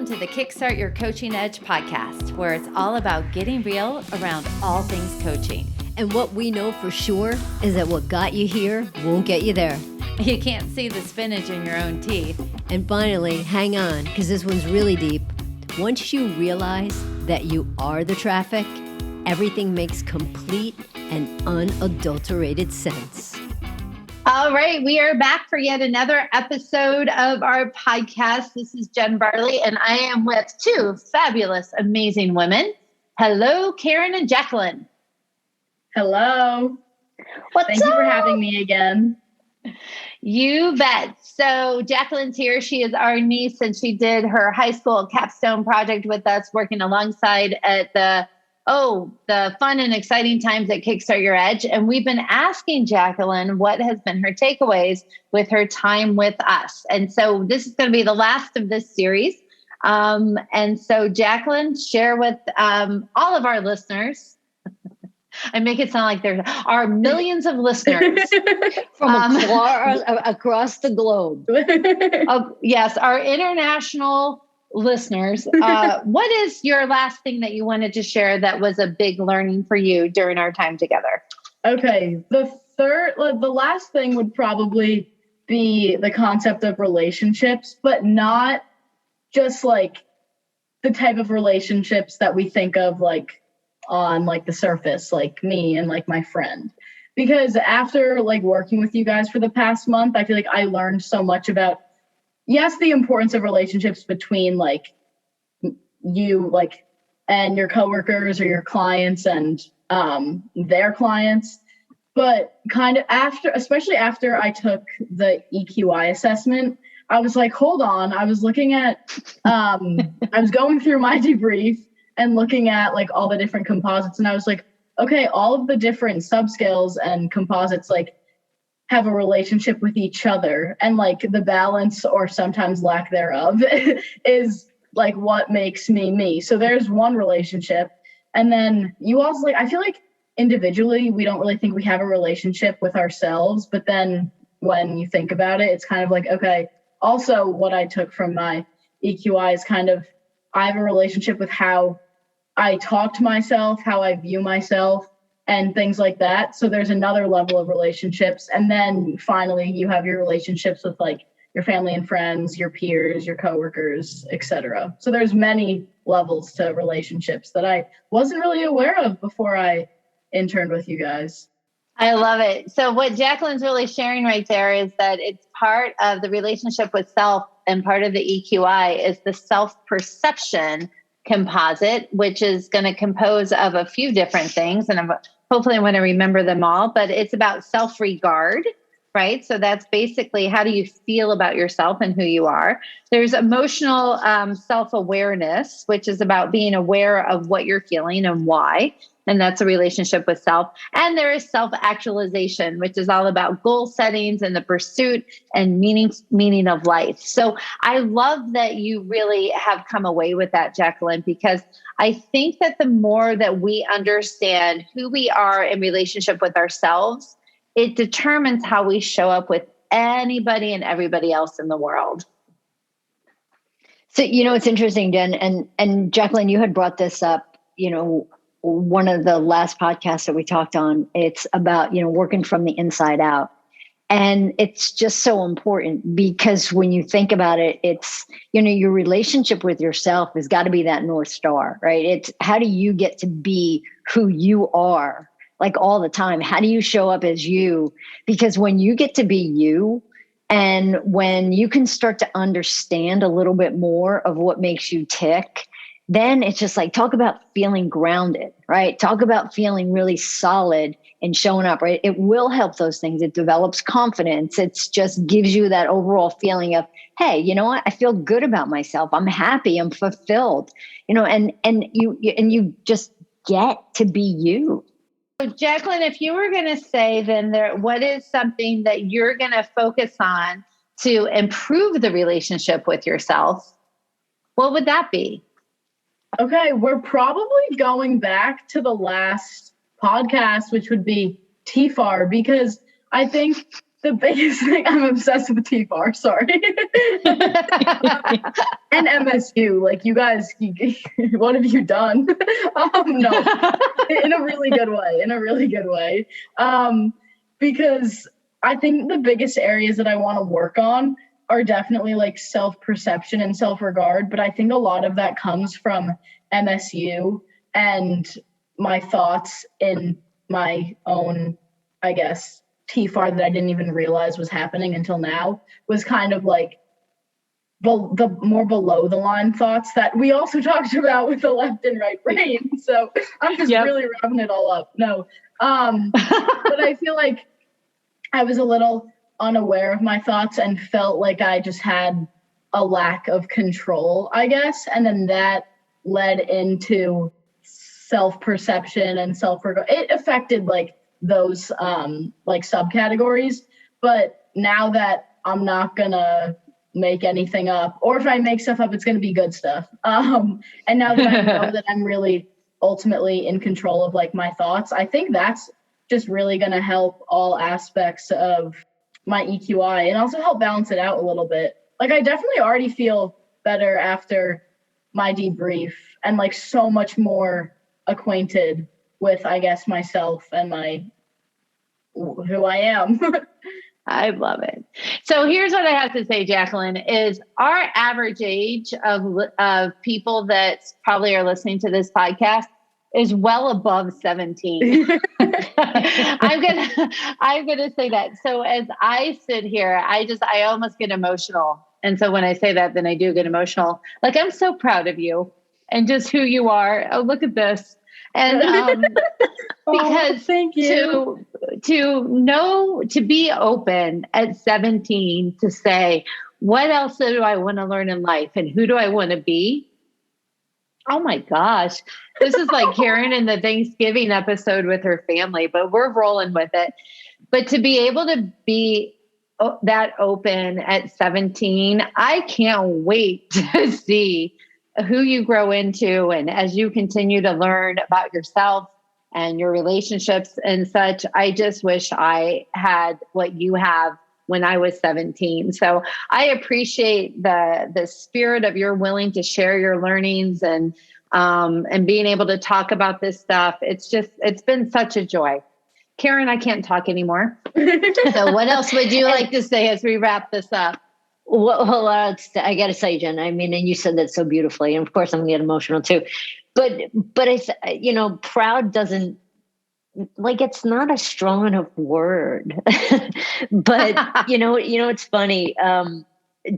Welcome to the KickStart Your Coaching Edge podcast, where it's all about getting real around all things coaching. And what we know for sure is that what got you here won't get you there. You can't see the spinach in your own teeth. And finally, hang on, because this one's really deep. Once you realize that you are the traffic, everything makes complete and unadulterated sense. All right, we are back for yet another episode of our podcast. This is Jen Barley, and I am with two fabulous, amazing women. Hello, Karen and Jacqueline. Hello. Thank you for having me again. You bet. So Jacqueline's here. She is our niece, and she did her high school capstone project with us, working alongside at the fun and exciting times at KickStart Your Edge. And we've been asking Jacqueline what has been her takeaways with her time with us. And so this is going to be the last of this series. And so Jacqueline, share with all of our listeners. I make it sound like there are millions of listeners from across the globe. Yes, our international listeners. What is your last thing that you wanted to share that was a big learning for you during our time together? Okay, the last thing would probably be the concept of relationships, but not just like the type of relationships that we think of like on like the surface, like me and like my friend. Because after like working with you guys for the past month, I feel like I learned so much about, yes, the importance of relationships between like you like and your coworkers or your clients and their clients. But kind of especially after I took the EQI assessment, I was like, hold on. I was looking at, I was going through my debrief and looking at like all the different composites. And I was like, okay, all of the different subscales and composites like have a relationship with each other, and like the balance or sometimes lack thereof is like what makes me. So there's one relationship. And then you also like, I feel like individually, we don't really think we have a relationship with ourselves. But then when you think about it, it's kind of like, okay, also what I took from my EQI is kind of, I have a relationship with how I talk to myself, how I view myself, and things like that. So there's another level of relationships. And then finally, you have your relationships with like your family and friends, your peers, your coworkers, etc. So there's many levels to relationships that I wasn't really aware of before I interned with you guys. I love it. So what Jacqueline's really sharing right there is that it's part of the relationship with self, and part of the EQI is the self-perception composite, which is going to compose of a few different things. And hopefully I want to remember them all, but it's about self-regard, right? So that's basically, how do you feel about yourself and who you are? There's emotional self-awareness, which is about being aware of what you're feeling and why. And that's a relationship with self. And there is self-actualization, which is all about goal settings and the pursuit and meaning of life. So I love that you really have come away with that, Jacqueline, because I think that the more that we understand who we are in relationship with ourselves, it determines how we show up with anybody and everybody else in the world. So, it's interesting, Jen, and Jacqueline, you had brought this up, one of the last podcasts that we talked on. It's about, working from the inside out. And it's just so important, because when you think about it, it's, your relationship with yourself has got to be that North Star, right? It's how do you get to be who you are, like all the time? How do you show up as you? Because when you get to be you, and when you can start to understand a little bit more of what makes you tick, then it's just like, talk about feeling grounded, right? Talk about feeling really solid and showing up, right? It will help those things. It develops confidence. It's just gives you that overall feeling of, hey, you know what? I feel good about myself. I'm happy. I'm fulfilled, and you just get to be you. So Jacqueline, if you were going to say then what is something that you're going to focus on to improve the relationship with yourself, what would that be? Okay, we're probably going back to the last podcast, which would be TFAR, because I think the biggest thing, I'm obsessed with TFAR, sorry. And MSU, like you guys, what have you done? No, in a really good way, because I think the biggest areas that I want to work on are definitely like self-perception and self-regard, but I think a lot of that comes from MSU and my thoughts in my own, I guess, TFAR that I didn't even realize was happening until now, was kind of like the more below the line thoughts that we also talked about with the left and right brain. So I'm just really wrapping it all up. No. But I feel like I was a little unaware of my thoughts and felt like I just had a lack of control, I guess. And then that led into self-perception and self-regard. It affected like those like subcategories. But now that I'm not gonna make anything up, or if I make stuff up, it's gonna be good stuff. And now that I know that I'm really ultimately in control of like my thoughts, I think that's just really gonna help all aspects of my EQI and also help balance it out a little bit. Like I definitely already feel better after my debrief and like so much more acquainted with, I guess, myself and who I am. I love it. So here's what I have to say, Jacqueline, is our average age of people that probably are listening to this podcast is well above 17. I'm gonna say that. So as I sit here, I almost get emotional. And so when I say that, then I do get emotional. Like, I'm so proud of you and just who you are. Oh, look at this. And because thank you. to be open at 17 to say, what else do I want to learn in life and who do I want to be? Oh my gosh. This is like Karen in the Thanksgiving episode with her family, but we're rolling with it. But to be able to be that open at 17, I can't wait to see who you grow into. And as you continue to learn about yourself and your relationships and such, I just wish I had what you have when I was 17. So I appreciate the spirit of your willing to share your learnings and being able to talk about this stuff. It's been such a joy. Karen, I can't talk anymore. So what else would you like to say as we wrap this up? Well, I got to say, Jen, I mean, and you said that so beautifully, and of course I'm going to get emotional too, but proud doesn't, like, it's not a strong enough word, but it's funny.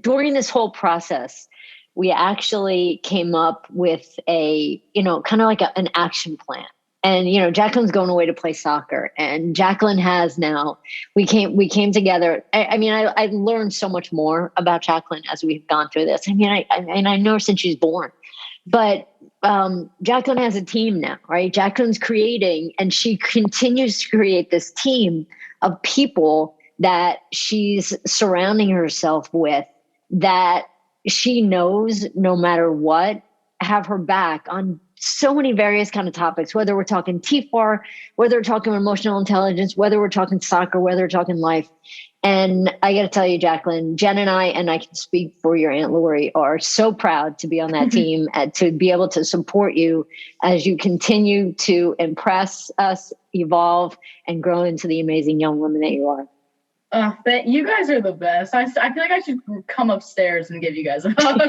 During this whole process, we actually came up with a, kind of like an action plan. And, Jacqueline's going away to play soccer, and Jacqueline has now, we came together. I learned so much more about Jacqueline as we've gone through this. I know her since she's born, but Jacqueline has a team now, right? Jacqueline's creating, and she continues to create this team of people that she's surrounding herself with, that she knows no matter what, have her back on so many various kind of topics, whether we're talking TFAR, whether we're talking emotional intelligence, whether we're talking soccer, whether we're talking life. And I got to tell you, Jacqueline, Jen and I can speak for your Aunt Lori, are so proud to be on that team and to be able to support you as you continue to impress us, evolve, and grow into the amazing young woman that you are. But you guys are the best. I feel like I should come upstairs and give you guys a hug.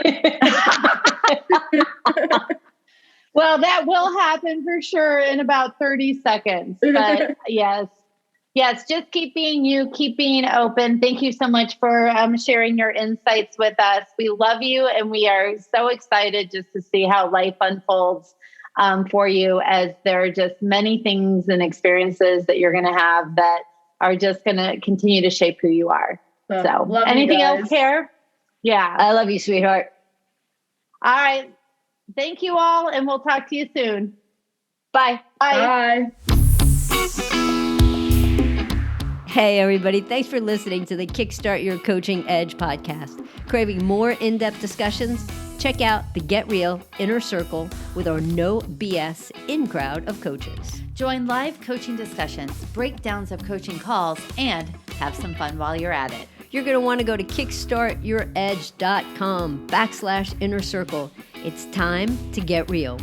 Well, that will happen for sure in about 30 seconds. But yes, just keep being you, keep being open. Thank you so much for sharing your insights with us. We love you, and we are so excited just to see how life unfolds for you, as there are just many things and experiences that you're going to have that are just going to continue to shape who you are. So anything else, Karen? Yeah. I love you, sweetheart. All right. Thank you all, and we'll talk to you soon. Bye. Bye. Hey, everybody. Thanks for listening to the KickStart Your Coaching Edge podcast. Craving more in-depth discussions? Check out the Get Real Inner Circle with our no BS in-crowd of coaches. Join live coaching discussions, breakdowns of coaching calls, and Have some fun while you're at it. You're going to want to go to kickstartyouredge.com/inner circle. It's time to get real.